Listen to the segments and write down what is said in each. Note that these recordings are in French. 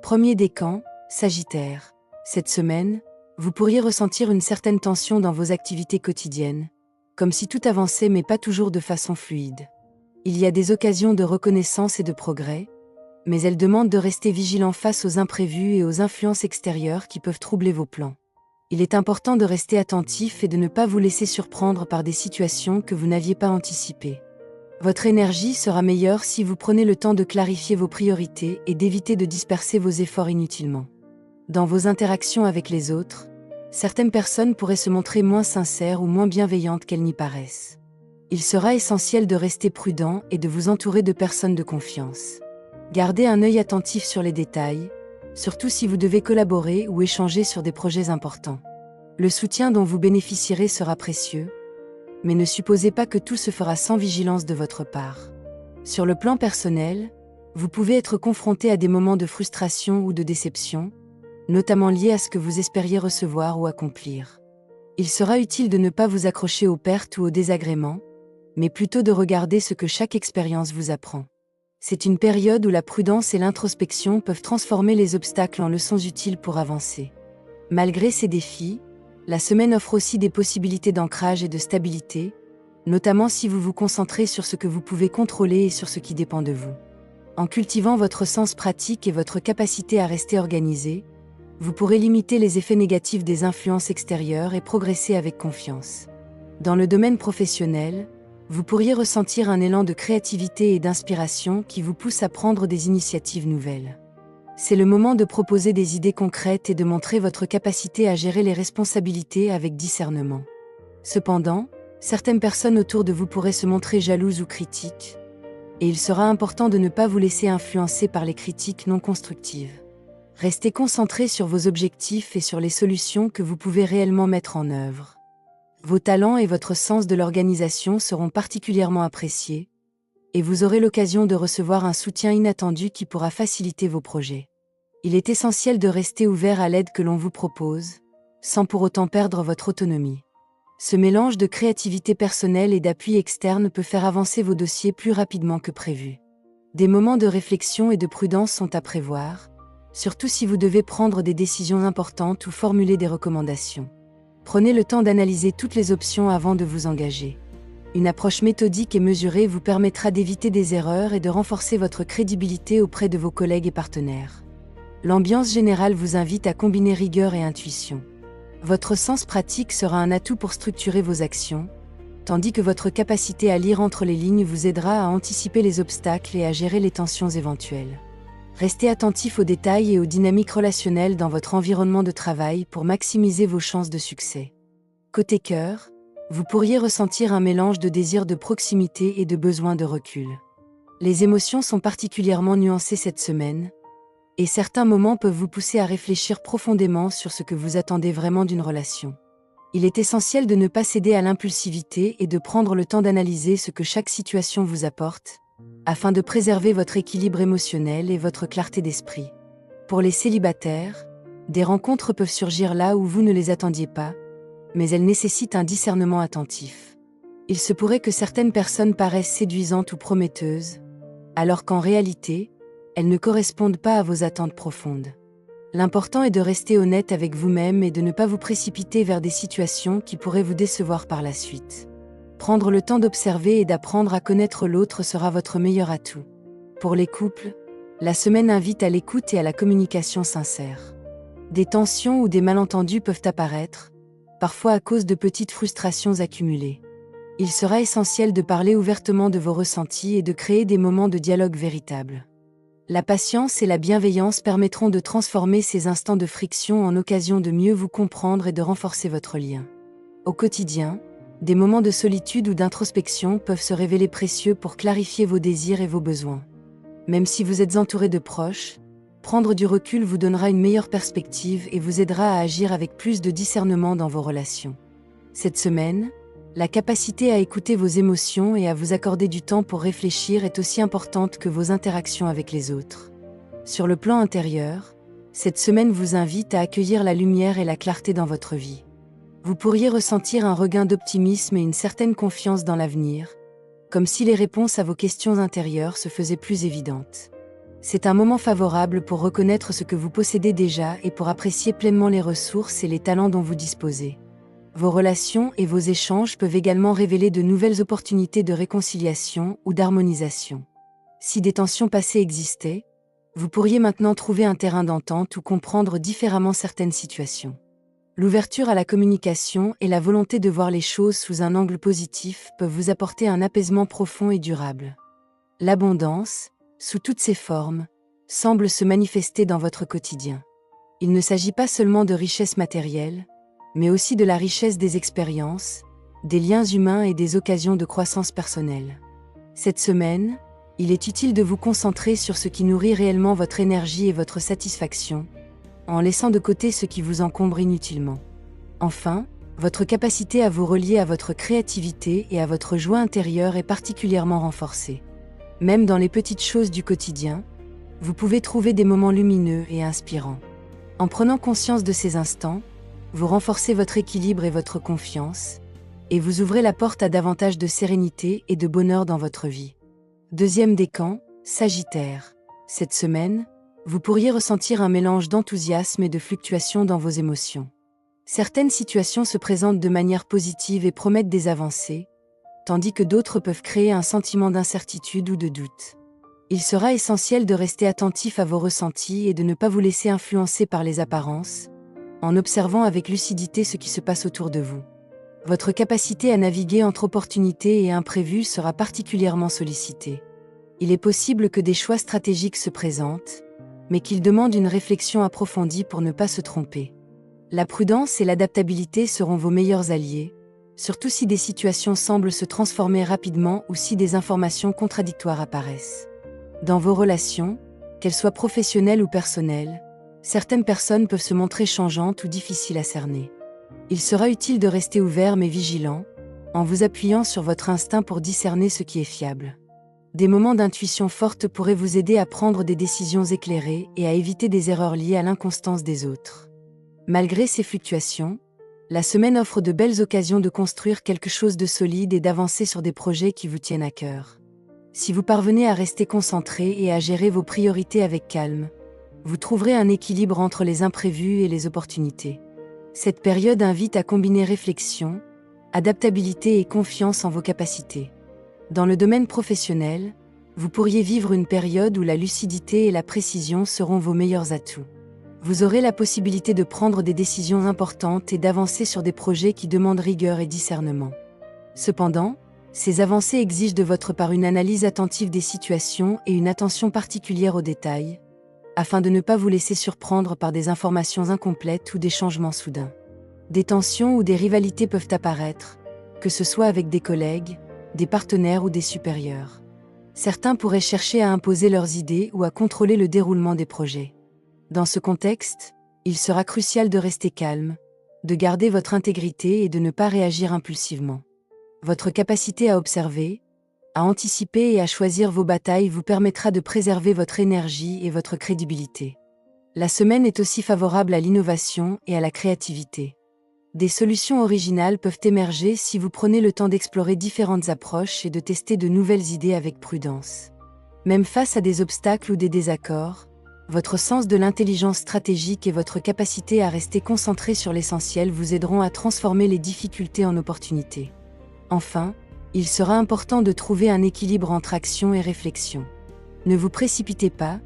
Premier décan, Sagittaire. Cette semaine, vous pourriez ressentir une certaine tension dans vos activités quotidiennes, comme si tout avançait mais pas toujours de façon fluide. Il y a des occasions de reconnaissance et de progrès, mais elles demandent de rester vigilant face aux imprévus et aux influences extérieures qui peuvent troubler vos plans. Il est important de rester attentif et de ne pas vous laisser surprendre par des situations que vous n'aviez pas anticipées. Votre énergie sera meilleure si vous prenez le temps de clarifier vos priorités et d'éviter de disperser vos efforts inutilement. Dans vos interactions avec les autres, certaines personnes pourraient se montrer moins sincères ou moins bienveillantes qu'elles n'y paraissent. Il sera essentiel de rester prudent et de vous entourer de personnes de confiance. Gardez un œil attentif sur les détails, surtout si vous devez collaborer ou échanger sur des projets importants. Le soutien dont vous bénéficierez sera précieux, mais ne supposez pas que tout se fera sans vigilance de votre part. Sur le plan personnel, vous pouvez être confronté à des moments de frustration ou de déception, notamment liés à ce que vous espériez recevoir ou accomplir. Il sera utile de ne pas vous accrocher aux pertes ou aux désagréments, mais plutôt de regarder ce que chaque expérience vous apprend. C'est une période où la prudence et l'introspection peuvent transformer les obstacles en leçons utiles pour avancer. Malgré ces défis, la semaine offre aussi des possibilités d'ancrage et de stabilité, notamment si vous vous concentrez sur ce que vous pouvez contrôler et sur ce qui dépend de vous. En cultivant votre sens pratique et votre capacité à rester organisé, vous pourrez limiter les effets négatifs des influences extérieures et progresser avec confiance. Dans le domaine professionnel, vous pourriez ressentir un élan de créativité et d'inspiration qui vous pousse à prendre des initiatives nouvelles. C'est le moment de proposer des idées concrètes et de montrer votre capacité à gérer les responsabilités avec discernement. Cependant, certaines personnes autour de vous pourraient se montrer jalouses ou critiques, et il sera important de ne pas vous laisser influencer par les critiques non constructives. Restez concentré sur vos objectifs et sur les solutions que vous pouvez réellement mettre en œuvre. Vos talents et votre sens de l'organisation seront particulièrement appréciés, et vous aurez l'occasion de recevoir un soutien inattendu qui pourra faciliter vos projets. Il est essentiel de rester ouvert à l'aide que l'on vous propose, sans pour autant perdre votre autonomie. Ce mélange de créativité personnelle et d'appui externe peut faire avancer vos dossiers plus rapidement que prévu. Des moments de réflexion et de prudence sont à prévoir, surtout si vous devez prendre des décisions importantes ou formuler des recommandations. Prenez le temps d'analyser toutes les options avant de vous engager. Une approche méthodique et mesurée vous permettra d'éviter des erreurs et de renforcer votre crédibilité auprès de vos collègues et partenaires. L'ambiance générale vous invite à combiner rigueur et intuition. Votre sens pratique sera un atout pour structurer vos actions, tandis que votre capacité à lire entre les lignes vous aidera à anticiper les obstacles et à gérer les tensions éventuelles. Restez attentif aux détails et aux dynamiques relationnelles dans votre environnement de travail pour maximiser vos chances de succès. Côté cœur, vous pourriez ressentir un mélange de désir de proximité et de besoin de recul. Les émotions sont particulièrement nuancées cette semaine, et certains moments peuvent vous pousser à réfléchir profondément sur ce que vous attendez vraiment d'une relation. Il est essentiel de ne pas céder à l'impulsivité et de prendre le temps d'analyser ce que chaque situation vous apporte, afin de préserver votre équilibre émotionnel et votre clarté d'esprit. Pour les célibataires, des rencontres peuvent surgir là où vous ne les attendiez pas, mais elles nécessitent un discernement attentif. Il se pourrait que certaines personnes paraissent séduisantes ou prometteuses, alors qu'en réalité, elles ne correspondent pas à vos attentes profondes. L'important est de rester honnête avec vous-même et de ne pas vous précipiter vers des situations qui pourraient vous décevoir par la suite. Prendre le temps d'observer et d'apprendre à connaître l'autre sera votre meilleur atout. Pour les couples, la semaine invite à l'écoute et à la communication sincère. Des tensions ou des malentendus peuvent apparaître, parfois à cause de petites frustrations accumulées. Il sera essentiel de parler ouvertement de vos ressentis et de créer des moments de dialogue véritables. La patience et la bienveillance permettront de transformer ces instants de friction en occasion de mieux vous comprendre et de renforcer votre lien. Au quotidien, des moments de solitude ou d'introspection peuvent se révéler précieux pour clarifier vos désirs et vos besoins. Même si vous êtes entouré de proches, prendre du recul vous donnera une meilleure perspective et vous aidera à agir avec plus de discernement dans vos relations. Cette semaine, la capacité à écouter vos émotions et à vous accorder du temps pour réfléchir est aussi importante que vos interactions avec les autres. Sur le plan intérieur, cette semaine vous invite à accueillir la lumière et la clarté dans votre vie. Vous pourriez ressentir un regain d'optimisme et une certaine confiance dans l'avenir, comme si les réponses à vos questions intérieures se faisaient plus évidentes. C'est un moment favorable pour reconnaître ce que vous possédez déjà et pour apprécier pleinement les ressources et les talents dont vous disposez. Vos relations et vos échanges peuvent également révéler de nouvelles opportunités de réconciliation ou d'harmonisation. Si des tensions passées existaient, vous pourriez maintenant trouver un terrain d'entente ou comprendre différemment certaines situations. L'ouverture à la communication et la volonté de voir les choses sous un angle positif peuvent vous apporter un apaisement profond et durable. L'abondance, sous toutes ses formes, semble se manifester dans votre quotidien. Il ne s'agit pas seulement de richesse matérielle, mais aussi de la richesse des expériences, des liens humains et des occasions de croissance personnelle. Cette semaine, il est utile de vous concentrer sur ce qui nourrit réellement votre énergie et votre satisfaction, en laissant de côté ce qui vous encombre inutilement. Enfin, votre capacité à vous relier à votre créativité et à votre joie intérieure est particulièrement renforcée. Même dans les petites choses du quotidien, vous pouvez trouver des moments lumineux et inspirants. En prenant conscience de ces instants, vous renforcez votre équilibre et votre confiance, et vous ouvrez la porte à davantage de sérénité et de bonheur dans votre vie. Deuxième décan, Sagittaire. Cette semaine, vous pourriez ressentir un mélange d'enthousiasme et de fluctuations dans vos émotions. Certaines situations se présentent de manière positive et promettent des avancées, tandis que d'autres peuvent créer un sentiment d'incertitude ou de doute. Il sera essentiel de rester attentif à vos ressentis et de ne pas vous laisser influencer par les apparences, en observant avec lucidité ce qui se passe autour de vous. Votre capacité à naviguer entre opportunités et imprévus sera particulièrement sollicitée. Il est possible que des choix stratégiques se présentent, mais qu'ils demandent une réflexion approfondie pour ne pas se tromper. La prudence et l'adaptabilité seront vos meilleurs alliés, surtout si des situations semblent se transformer rapidement ou si des informations contradictoires apparaissent. Dans vos relations, qu'elles soient professionnelles ou personnelles, certaines personnes peuvent se montrer changeantes ou difficiles à cerner. Il sera utile de rester ouvert mais vigilant, en vous appuyant sur votre instinct pour discerner ce qui est fiable. Des moments d'intuition forte pourraient vous aider à prendre des décisions éclairées et à éviter des erreurs liées à l'inconstance des autres. Malgré ces fluctuations, la semaine offre de belles occasions de construire quelque chose de solide et d'avancer sur des projets qui vous tiennent à cœur. Si vous parvenez à rester concentré et à gérer vos priorités avec calme, vous trouverez un équilibre entre les imprévus et les opportunités. Cette période invite à combiner réflexion, adaptabilité et confiance en vos capacités. Dans le domaine professionnel, vous pourriez vivre une période où la lucidité et la précision seront vos meilleurs atouts. Vous aurez la possibilité de prendre des décisions importantes et d'avancer sur des projets qui demandent rigueur et discernement. Cependant, ces avancées exigent de votre part une analyse attentive des situations et une attention particulière aux détails, afin de ne pas vous laisser surprendre par des informations incomplètes ou des changements soudains. Des tensions ou des rivalités peuvent apparaître, que ce soit avec des collègues, des partenaires ou des supérieurs. Certains pourraient chercher à imposer leurs idées ou à contrôler le déroulement des projets. Dans ce contexte, il sera crucial de rester calme, de garder votre intégrité et de ne pas réagir impulsivement. Votre capacité à observer, à anticiper et à choisir vos batailles vous permettra de préserver votre énergie et votre crédibilité. La semaine est aussi favorable à l'innovation et à la créativité. Des solutions originales peuvent émerger si vous prenez le temps d'explorer différentes approches et de tester de nouvelles idées avec prudence. Même face à des obstacles ou des désaccords, votre sens de l'intelligence stratégique et votre capacité à rester concentré sur l'essentiel vous aideront à transformer les difficultés en opportunités. Enfin, il sera important de trouver un équilibre entre action et réflexion. Ne vous précipitez pas,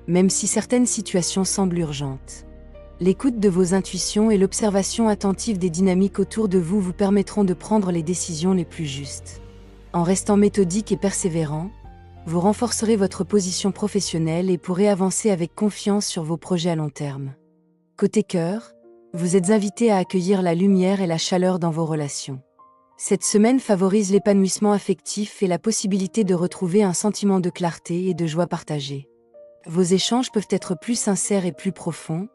même si certaines situations semblent urgentes. L'écoute de vos intuitions et l'observation attentive des dynamiques autour de vous vous permettront de prendre les décisions les plus justes. En restant méthodique et persévérant, vous renforcerez votre position professionnelle et pourrez avancer avec confiance sur vos projets à long terme. Côté cœur, vous êtes invité à accueillir la lumière et la chaleur dans vos relations. Cette semaine favorise l'épanouissement affectif et la possibilité de retrouver un sentiment de clarté et de joie partagée. Vos échanges peuvent être plus sincères et plus profonds,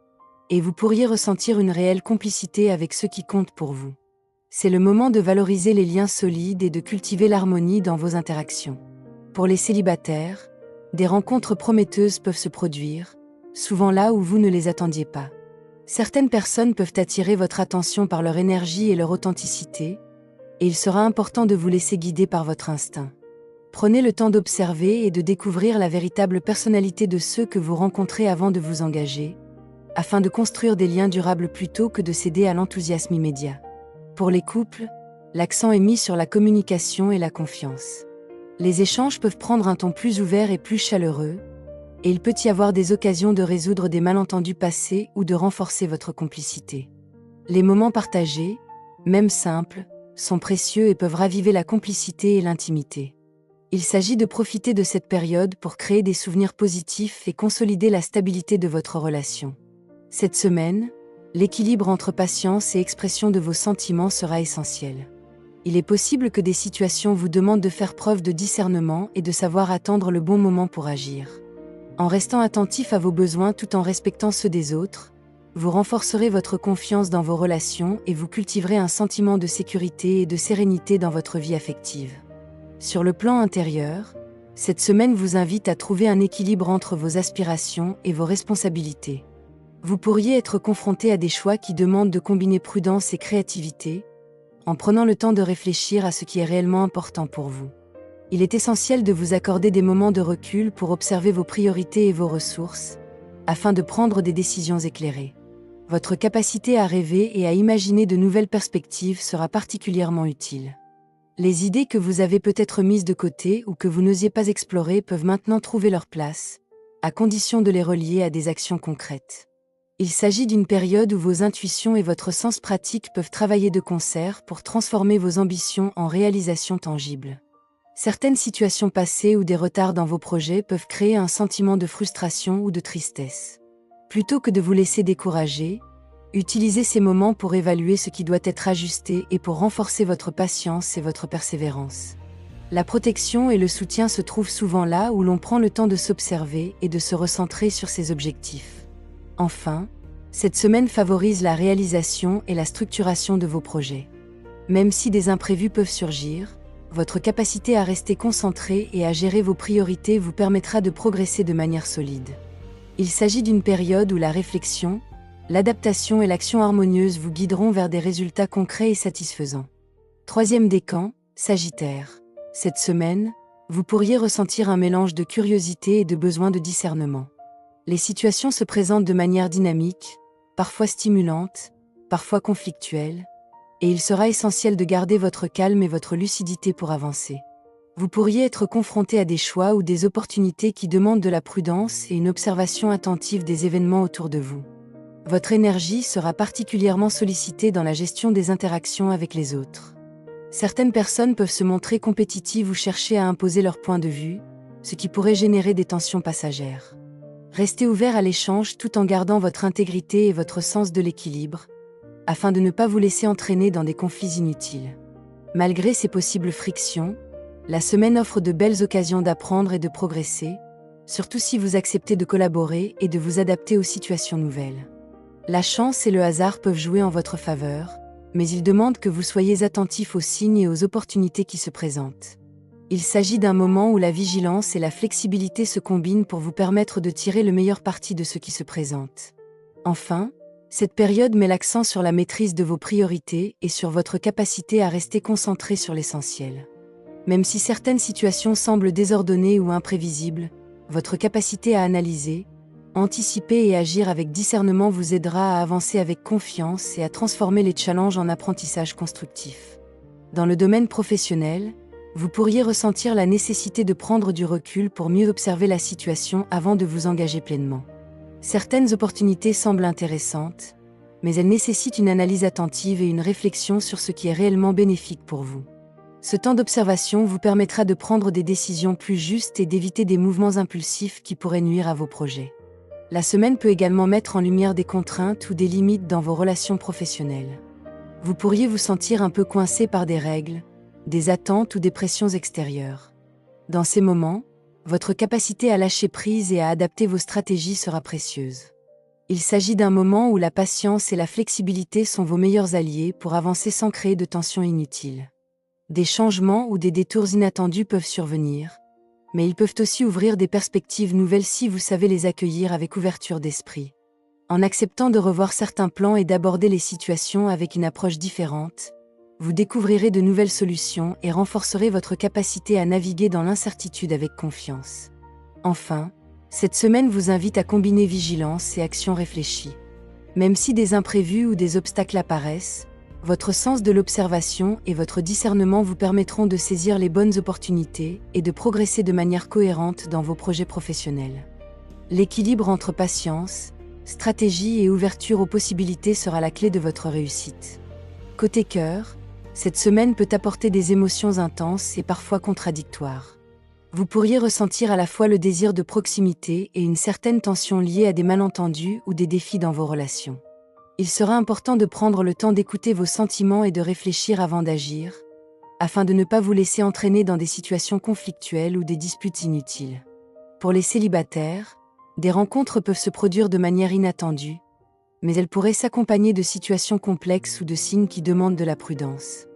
et vous pourriez ressentir une réelle complicité avec ceux qui comptent pour vous. C'est le moment de valoriser les liens solides et de cultiver l'harmonie dans vos interactions. Pour les célibataires, des rencontres prometteuses peuvent se produire, souvent là où vous ne les attendiez pas. Certaines personnes peuvent attirer votre attention par leur énergie et leur authenticité, et il sera important de vous laisser guider par votre instinct. Prenez le temps d'observer et de découvrir la véritable personnalité de ceux que vous rencontrez avant de vous engager, afin de construire des liens durables plutôt que de céder à l'enthousiasme immédiat. Pour les couples, l'accent est mis sur la communication et la confiance. Les échanges peuvent prendre un ton plus ouvert et plus chaleureux, et il peut y avoir des occasions de résoudre des malentendus passés ou de renforcer votre complicité. Les moments partagés, même simples, sont précieux et peuvent raviver la complicité et l'intimité. Il s'agit de profiter de cette période pour créer des souvenirs positifs et consolider la stabilité de votre relation. Cette semaine, l'équilibre entre patience et expression de vos sentiments sera essentiel. Il est possible que des situations vous demandent de faire preuve de discernement et de savoir attendre le bon moment pour agir. En restant attentif à vos besoins tout en respectant ceux des autres, vous renforcerez votre confiance dans vos relations et vous cultiverez un sentiment de sécurité et de sérénité dans votre vie affective. Sur le plan intérieur, cette semaine vous invite à trouver un équilibre entre vos aspirations et vos responsabilités. Vous pourriez être confronté à des choix qui demandent de combiner prudence et créativité, en prenant le temps de réfléchir à ce qui est réellement important pour vous. Il est essentiel de vous accorder des moments de recul pour observer vos priorités et vos ressources, afin de prendre des décisions éclairées. Votre capacité à rêver et à imaginer de nouvelles perspectives sera particulièrement utile. Les idées que vous avez peut-être mises de côté ou que vous n'osiez pas explorer peuvent maintenant trouver leur place, à condition de les relier à des actions concrètes. Il s'agit d'une période où vos intuitions et votre sens pratique peuvent travailler de concert pour transformer vos ambitions en réalisations tangibles. Certaines situations passées ou des retards dans vos projets peuvent créer un sentiment de frustration ou de tristesse. Plutôt que de vous laisser décourager, utilisez ces moments pour évaluer ce qui doit être ajusté et pour renforcer votre patience et votre persévérance. La protection et le soutien se trouvent souvent là où l'on prend le temps de s'observer et de se recentrer sur ses objectifs. Enfin, cette semaine favorise la réalisation et la structuration de vos projets. Même si des imprévus peuvent surgir, votre capacité à rester concentré et à gérer vos priorités vous permettra de progresser de manière solide. Il s'agit d'une période où la réflexion, l'adaptation et l'action harmonieuse vous guideront vers des résultats concrets et satisfaisants. Troisième décan, Sagittaire. Cette semaine, vous pourriez ressentir un mélange de curiosité et de besoin de discernement. Les situations se présentent de manière dynamique, parfois stimulante, parfois conflictuelle, et il sera essentiel de garder votre calme et votre lucidité pour avancer. Vous pourriez être confronté à des choix ou des opportunités qui demandent de la prudence et une observation attentive des événements autour de vous. Votre énergie sera particulièrement sollicitée dans la gestion des interactions avec les autres. Certaines personnes peuvent se montrer compétitives ou chercher à imposer leur point de vue, ce qui pourrait générer des tensions passagères. Restez ouvert à l'échange tout en gardant votre intégrité et votre sens de l'équilibre, afin de ne pas vous laisser entraîner dans des conflits inutiles. Malgré ces possibles frictions, la semaine offre de belles occasions d'apprendre et de progresser, surtout si vous acceptez de collaborer et de vous adapter aux situations nouvelles. La chance et le hasard peuvent jouer en votre faveur, mais ils demandent que vous soyez attentif aux signes et aux opportunités qui se présentent. Il s'agit d'un moment où la vigilance et la flexibilité se combinent pour vous permettre de tirer le meilleur parti de ce qui se présente. Enfin, cette période met l'accent sur la maîtrise de vos priorités et sur votre capacité à rester concentré sur l'essentiel. Même si certaines situations semblent désordonnées ou imprévisibles, votre capacité à analyser, anticiper et agir avec discernement vous aidera à avancer avec confiance et à transformer les challenges en apprentissages constructifs. Dans le domaine professionnel, vous pourriez ressentir la nécessité de prendre du recul pour mieux observer la situation avant de vous engager pleinement. Certaines opportunités semblent intéressantes, mais elles nécessitent une analyse attentive et une réflexion sur ce qui est réellement bénéfique pour vous. Ce temps d'observation vous permettra de prendre des décisions plus justes et d'éviter des mouvements impulsifs qui pourraient nuire à vos projets. La semaine peut également mettre en lumière des contraintes ou des limites dans vos relations professionnelles. Vous pourriez vous sentir un peu coincé par des règles, des attentes ou des pressions extérieures. Dans ces moments, votre capacité à lâcher prise et à adapter vos stratégies sera précieuse. Il s'agit d'un moment où la patience et la flexibilité sont vos meilleurs alliés pour avancer sans créer de tensions inutiles. Des changements ou des détours inattendus peuvent survenir, mais ils peuvent aussi ouvrir des perspectives nouvelles si vous savez les accueillir avec ouverture d'esprit. En acceptant de revoir certains plans et d'aborder les situations avec une approche différente, vous découvrirez de nouvelles solutions et renforcerez votre capacité à naviguer dans l'incertitude avec confiance. Enfin, cette semaine vous invite à combiner vigilance et action réfléchie. Même si des imprévus ou des obstacles apparaissent, votre sens de l'observation et votre discernement vous permettront de saisir les bonnes opportunités et de progresser de manière cohérente dans vos projets professionnels. L'équilibre entre patience, stratégie et ouverture aux possibilités sera la clé de votre réussite. Côté cœur, cette semaine peut apporter des émotions intenses et parfois contradictoires. Vous pourriez ressentir à la fois le désir de proximité et une certaine tension liée à des malentendus ou des défis dans vos relations. Il sera important de prendre le temps d'écouter vos sentiments et de réfléchir avant d'agir, afin de ne pas vous laisser entraîner dans des situations conflictuelles ou des disputes inutiles. Pour les célibataires, des rencontres peuvent se produire de manière inattendue, mais elles pourraient s'accompagner de situations complexes ou de signes qui demandent de la prudence.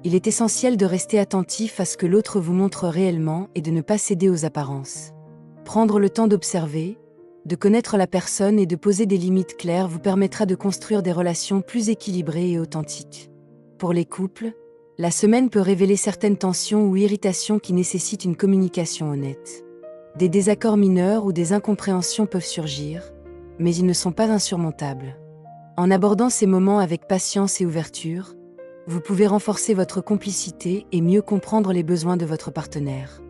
Il est essentiel de rester attentif à ce que l'autre vous montre réellement et de ne pas céder aux apparences. Prendre le temps d'observer, de connaître la personne et de poser des limites claires vous permettra de construire des relations plus équilibrées et authentiques. Pour les couples, la semaine peut révéler certaines tensions ou irritations qui nécessitent une communication honnête. Des désaccords mineurs ou des incompréhensions peuvent surgir, mais ils ne sont pas insurmontables. En abordant ces moments avec patience et ouverture, vous pouvez renforcer votre complicité et mieux comprendre les besoins de votre partenaire.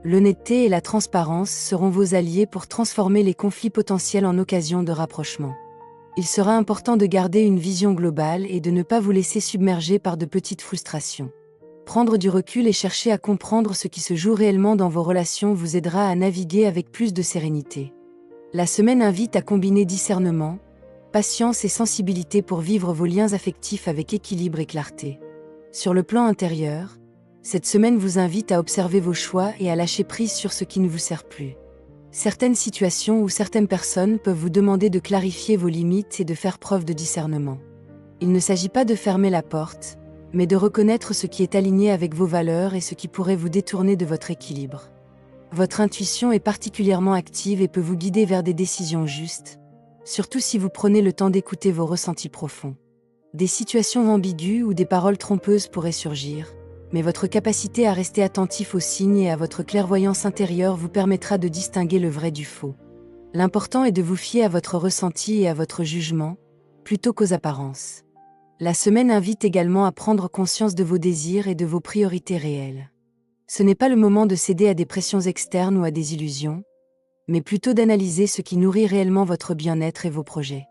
L'honnêteté et la transparence seront vos alliés pour transformer les conflits potentiels en occasions de rapprochement. Il sera important de garder une vision globale et de ne pas vous laisser submerger par de petites frustrations. Prendre du recul et chercher à comprendre ce qui se joue réellement dans vos relations vous aidera à naviguer avec plus de sérénité. La semaine invite à combiner discernement, patience et sensibilité pour vivre vos liens affectifs avec équilibre et clarté. Sur le plan intérieur, cette semaine vous invite à observer vos choix et à lâcher prise sur ce qui ne vous sert plus. Certaines situations ou certaines personnes peuvent vous demander de clarifier vos limites et de faire preuve de discernement. Il ne s'agit pas de fermer la porte, mais de reconnaître ce qui est aligné avec vos valeurs et ce qui pourrait vous détourner de votre équilibre. Votre intuition est particulièrement active et peut vous guider vers des décisions justes, surtout si vous prenez le temps d'écouter vos ressentis profonds. Des situations ambiguës ou des paroles trompeuses pourraient surgir, mais votre capacité à rester attentif aux signes et à votre clairvoyance intérieure vous permettra de distinguer le vrai du faux. L'important est de vous fier à votre ressenti et à votre jugement, plutôt qu'aux apparences. La semaine invite également à prendre conscience de vos désirs et de vos priorités réelles. Ce n'est pas le moment de céder à des pressions externes ou à des illusions, mais plutôt d'analyser ce qui nourrit réellement votre bien-être et vos projets.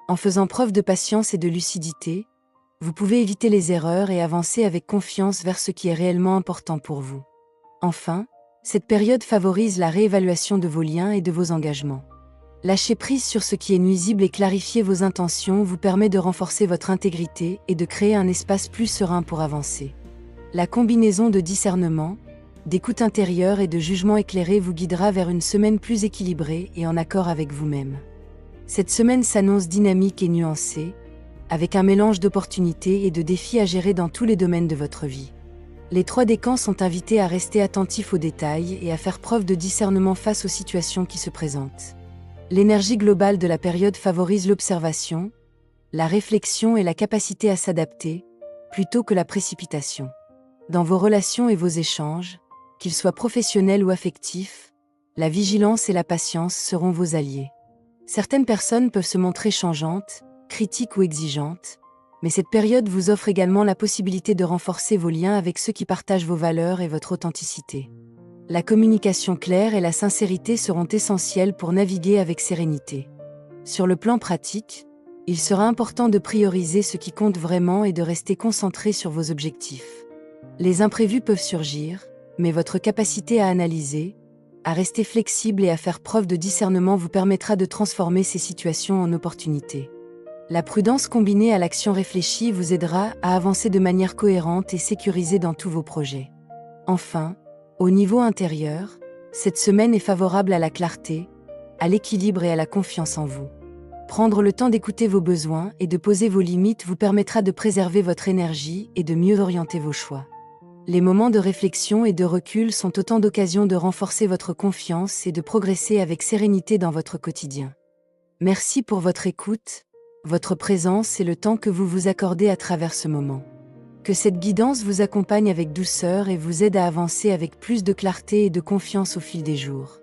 En faisant preuve de patience et de lucidité, vous pouvez éviter les erreurs et avancer avec confiance vers ce qui est réellement important pour vous. Enfin, cette période favorise la réévaluation de vos liens et de vos engagements. Lâcher prise sur ce qui est nuisible et clarifier vos intentions vous permet de renforcer votre intégrité et de créer un espace plus serein pour avancer. La combinaison de discernement, d'écoute intérieure et de jugement éclairé vous guidera vers une semaine plus équilibrée et en accord avec vous-même. Cette semaine s'annonce dynamique et nuancée, avec un mélange d'opportunités et de défis à gérer dans tous les domaines de votre vie. Les 3 décans sont invités à rester attentifs aux détails et à faire preuve de discernement face aux situations qui se présentent. L'énergie globale de la période favorise l'observation, la réflexion et la capacité à s'adapter, plutôt que la précipitation. Dans vos relations et vos échanges, qu'ils soient professionnels ou affectifs, la vigilance et la patience seront vos alliés. Certaines personnes peuvent se montrer changeantes, critiques ou exigeantes, mais cette période vous offre également la possibilité de renforcer vos liens avec ceux qui partagent vos valeurs et votre authenticité. La communication claire et la sincérité seront essentielles pour naviguer avec sérénité. Sur le plan pratique, il sera important de prioriser ce qui compte vraiment et de rester concentré sur vos objectifs. Les imprévus peuvent surgir, mais votre capacité à analyser, à rester flexible et à faire preuve de discernement vous permettra de transformer ces situations en opportunités. La prudence combinée à l'action réfléchie vous aidera à avancer de manière cohérente et sécurisée dans tous vos projets. Enfin, au niveau intérieur, cette semaine est favorable à la clarté, à l'équilibre et à la confiance en vous. Prendre le temps d'écouter vos besoins et de poser vos limites vous permettra de préserver votre énergie et de mieux orienter vos choix. Les moments de réflexion et de recul sont autant d'occasions de renforcer votre confiance et de progresser avec sérénité dans votre quotidien. Merci pour votre écoute, votre présence et le temps que vous vous accordez à travers ce moment. Que cette guidance vous accompagne avec douceur et vous aide à avancer avec plus de clarté et de confiance au fil des jours.